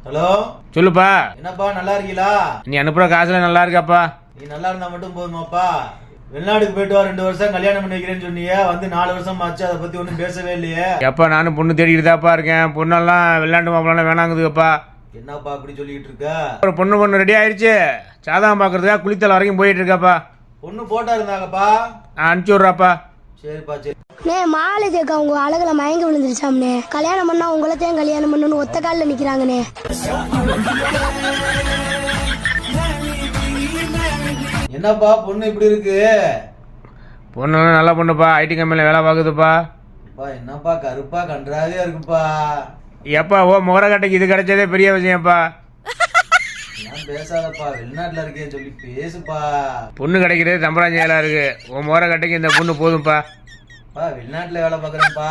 Hello, சொல்லுப்பா. என்னப்பா நல்லா இருக்கீங்களா? நீ அனுப்புற காசுல நல்லா இருக்காப்பா. நீ நல்லா இருந்தா மட்டும் போதுமாப்பா? வெளிநாட்டுக்கு போயிட்டு வா, 2 வருஷம் கல்யாணம் பண்ணி வைக்கிறேன்னு சொன்னீங்க, வந்து 4 வருஷம் ஆச்சு, அதை பத்தி ஒன்றும் பேசவே இல்லையே. எப்பா நானும் பொண்ணு தேடிட்டு தாப்பா இருக்கேன். பொண்ணெல்லாம் வெளிநாட்டு மாப்பிள்ளலாம் வேணாங்குதுப்பா. என்னப்பா அப்படி சொல்லிக்கிட்டு இருக்க? ஒரு பொண்ணு ரெடி ஆயிடுச்சு. சாதகம் பார்க்கறதுக்காக குளித்தலை வரைக்கும் போயிட்டு இருக்காப்பா. பொண்ணு போட்டா இருந்தாங்கப்பா. அனுப்பிச்சி விட்றாப்பா. சரிப்பா சரி. மாலதிக்கா உங்க அழகுல மயங்கி விழுந்துருச்சாம்னே. கல்யாணம் பண்ணா உங்களைத்தான் கல்யாணம் பண்ணணும்னு ஒத்த காலில் நிக்கிறாங்கண்ணே. என்னப்பா பொண்ணு இப்படி இருக்கு? பொண்ணெல்லாம் நல்ல பொண்ணுப்பா. ஐடி கம்பெனியில் வேலை பார்க்குதுப்பா. என்னப்பா கருப்பா கன்றாவே இருக்குப்பா. எப்பா முகரக்கட்டைக்கு இது கிடைச்சதே பெரிய விஷயம்ப்பா. பேசாதப்பா, வெளிநாட்டுல இருக்கேன்னு சொல்லி பேசுப்பா. பொண்ணு கிடைக்கிறது தம்பராஞ்சியலா இருக்கு. முகரக்கட்டைக்கு இந்த பொண்ணு போதும்ப்பா. வெளிநாட்டுல வேலை பாக்குறேன்ப்பா.